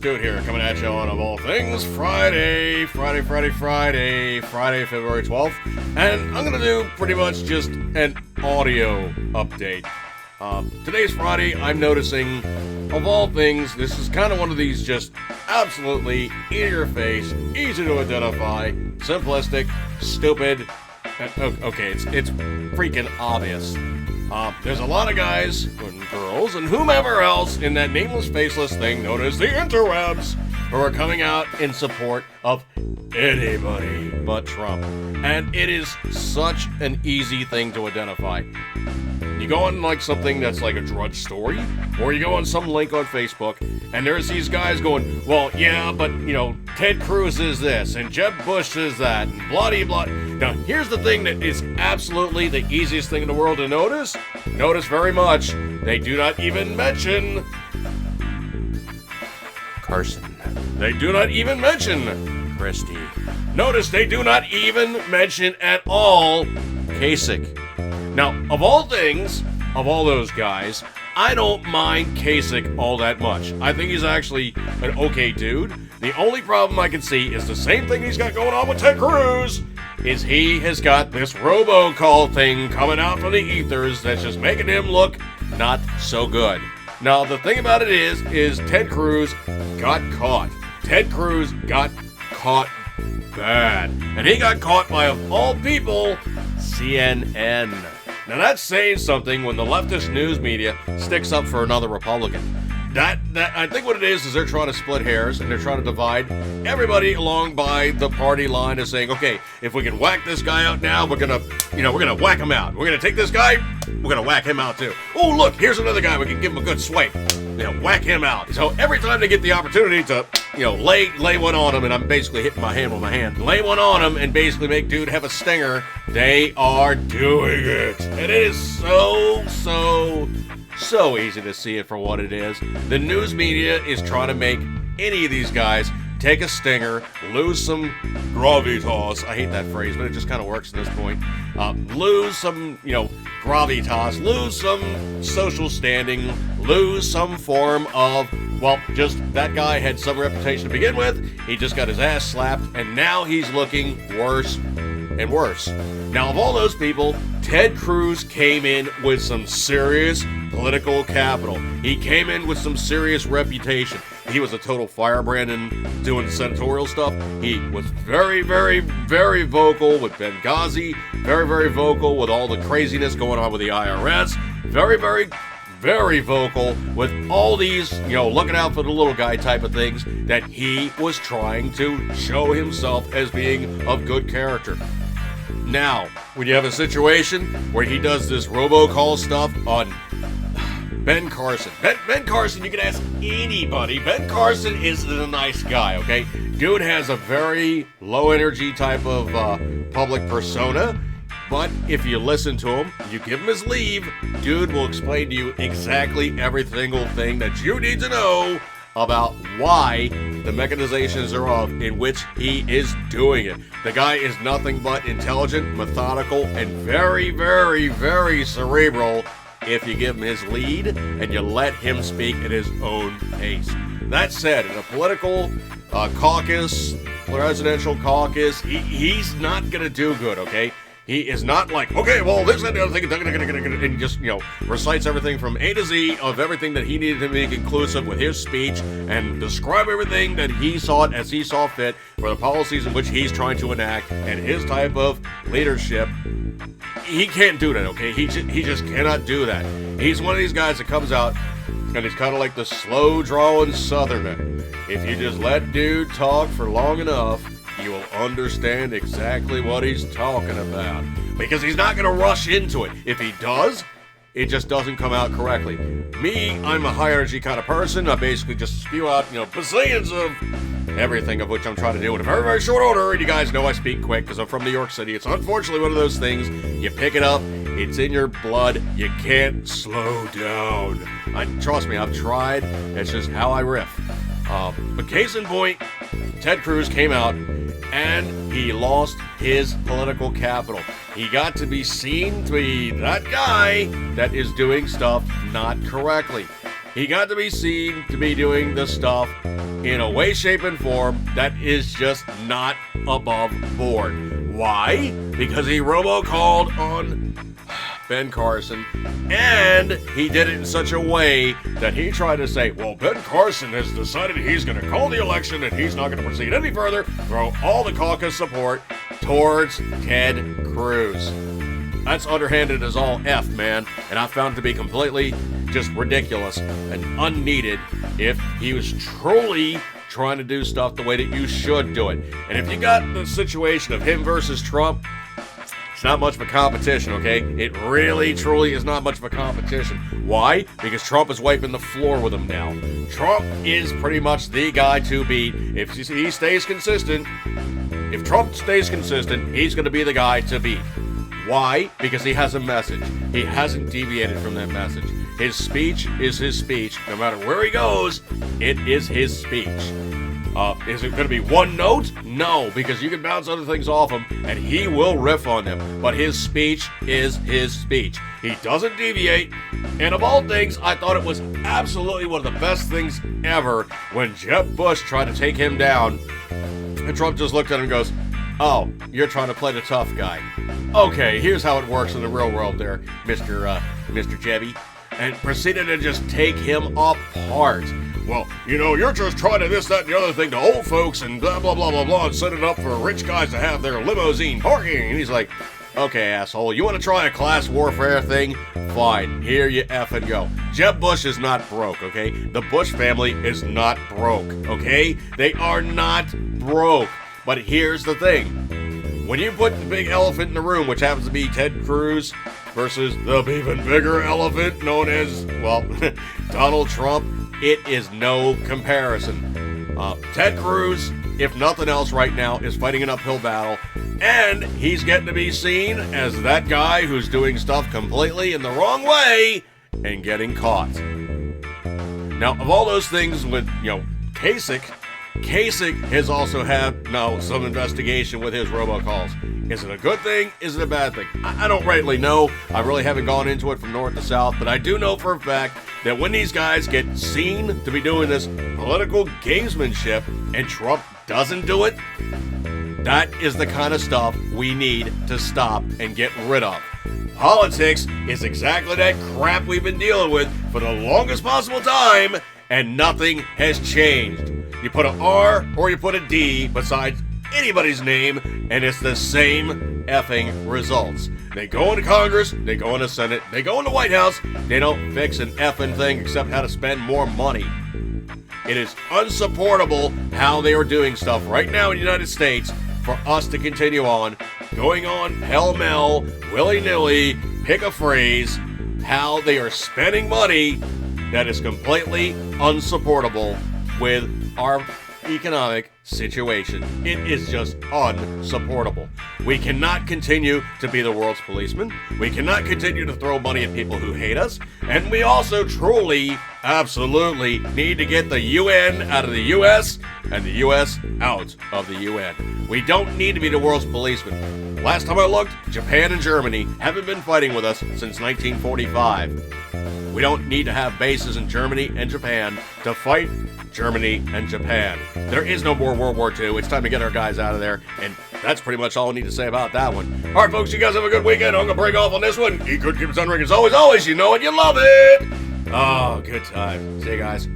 Dude here, coming at you on, of all things, Friday, February 12th. And I'm gonna do pretty much just an audio update. Today's Friday, I'm noticing, of all things, this is kind of one of these just absolutely in your face, easy to identify, simplistic, stupid. Okay, it's freaking obvious. There's a lot of guys and girls and whomever else in that nameless, faceless thing known as the interwebs who are coming out in support of anybody but Trump. And it is such an easy thing to identify. You go on like something that's like a Drudge story, or you go on some link on Facebook, and there's these guys going, well, yeah, but, you know, Ted Cruz is this, and Jeb Bush is that, and blah-de-blah. Now, here's the thing that is absolutely the easiest thing in the world to notice. Notice very much, they do not even mention Carson. They do not even mention Christie. Notice they do not even mention at all Kasich. Now, of all things, of all those guys, I don't mind Kasich all that much. I think he's actually an okay dude. The only problem I can see is the same thing he's got going on with Ted Cruz, is he has got this robocall thing coming out from the ethers that's just making him look not so good. Now, the thing about it is Ted Cruz got caught. Ted Cruz got caught bad. And he got caught by, of all people, CNN. Now that's saying something when the leftist news media sticks up for another Republican. That I think what it is they're trying to split hairs and they're trying to divide everybody along by the party line of saying, okay, if we can whack this guy out now, we're gonna whack him out. We're gonna take this guy, we're gonna whack him out too. Oh, look, here's another guy, we can give him a good swipe. Whack him out. So every time they get the opportunity to, lay one on him, and I'm basically hitting my hand with my hand, lay one on him and basically make dude have a stinger, they are doing it. And it is so easy to see it for what it is. The news media is trying to make any of these guys take a stinger, lose some gravitas. I hate that phrase, but it just kind of works at this point. Lose some, gravitas, lose some social standing, lose some form of, just that guy had some reputation to begin with. He just got his ass slapped, and now he's looking worse and worse. Now, of all those people, Ted Cruz came in with some serious political capital. He came in with some serious reputation. He was a total firebrand in doing senatorial stuff. He was very, very, very vocal with Benghazi, very, very vocal with all the craziness going on with the IRS, very, very, very vocal with all these, looking out for the little guy type of things that he was trying to show himself as being of good character. Now, when you have a situation where he does this robocall stuff on Ben Carson. Ben Carson, you can ask anybody. Ben Carson is a nice guy, okay? Dude has a very low energy type of public persona, but if you listen to him, you give him his leave, dude will explain to you exactly every single thing that you need to know about why the mechanizations are off in which he is doing it. The guy is nothing but intelligent, methodical, and very, very, very cerebral if you give him his lead and you let him speak at his own pace. That said, in a political caucus, presidential caucus, he's not going to do good, okay? He is not like, okay, well, this and the other thing, and just, recites everything from A to Z of everything that he needed to make inclusive with his speech and describe everything that he saw it as he saw fit for the policies in which he's trying to enact and his type of leadership. He can't do that, okay? He just cannot do that. He's one of these guys that comes out and he's kind of like the slow-drawing southerner. If you just let dude talk for long enough, you will understand exactly what he's talking about. Because he's not going to rush into it. If he does, it just doesn't come out correctly. Me, I'm a high-energy kind of person. I basically just spew out, bazillions of everything of which I'm trying to do in a very, very short order. And you guys know I speak quick because I'm from New York City. It's unfortunately one of those things. You pick it up, it's in your blood. You can't slow down. Trust me, I've tried. It's just how I riff. But case in point, Ted Cruz came out and he lost his political capital. He got to be seen to be that guy that is doing stuff not correctly. He got to be seen to be doing the stuff in a way, shape, and form that is just not above board. Why? Because he robocalled on Ben Carson, and he did it in such a way that he tried to say, well, Ben Carson has decided he's going to call the election and he's not going to proceed any further, throw all the caucus support towards Ted Cruz. That's underhanded as all F, man, and I found it to be completely just ridiculous and unneeded if he was truly trying to do stuff the way that you should do it. And if you got the situation of him versus Trump, it's not much of a competition, okay? It really, truly is not much of a competition. Why? Because Trump is wiping the floor with him now. Trump is pretty much the guy to beat. If he stays consistent, if Trump stays consistent, he's going to be the guy to beat. Why? Because he has a message. He hasn't deviated from that message. His speech is his speech. No matter where he goes, it is his speech. Is it going to be one note? No, because you can bounce other things off him, and he will riff on them. But his speech is his speech. He doesn't deviate. And of all things, I thought it was absolutely one of the best things ever when Jeb Bush tried to take him down. And Trump just looked at him and goes, oh, you're trying to play the tough guy. Okay, here's how it works in the real world there, Mr. Jebby. And proceeded to just take him apart. Well, you know, you're just trying to this, that, and the other thing to old folks and blah, blah, blah, blah, blah, and set it up for rich guys to have their limousine parking. And he's like, okay, asshole, you want to try a class warfare thing? Fine, here you effing go. Jeb Bush is not broke, okay? The Bush family is not broke, okay? They are not broke. But here's the thing. When you put the big elephant in the room, which happens to be Ted Cruz, versus the even bigger elephant known as, well, Donald Trump, it is no comparison. Ted Cruz, if nothing else right now, is fighting an uphill battle, and he's getting to be seen as that guy who's doing stuff completely in the wrong way and getting caught. Now, of all those things with, Kasich has also had, some investigation with his robocalls. Is it a good thing? Is it a bad thing? I don't rightly know. I really haven't gone into it from north to south, but I do know for a fact that when these guys get seen to be doing this political gamesmanship and Trump doesn't do it, that is the kind of stuff we need to stop and get rid of. Politics is exactly that crap we've been dealing with for the longest possible time, and nothing has changed. You put an R or you put a D beside anybody's name, and it's the same effing results. They go into Congress, they go into Senate, they go into White House, they don't fix an effing thing except how to spend more money. It is unsupportable how they are doing stuff right now in the United States for us to continue on, going on pell-mell, willy-nilly, pick a phrase, how they are spending money that is completely unsupportable with our economic situation. It is just unsupportable. We cannot continue to be the world's policeman. We cannot continue to throw money at people who hate us. And we also truly, absolutely need to get the UN out of the US and the US out of the UN. We don't need to be the world's policeman. Last time I looked, Japan and Germany haven't been fighting with us since 1945. We don't need to have bases in Germany and Japan to fight Germany and Japan. There is no more World War II. It's time to get our guys out of there. And that's pretty much all I need to say about that one. All right, folks, you guys have a good weekend. I'm going to break off on this one. Eat good, keep it sunring as always. You know it, you love it. Oh, good time. See you guys.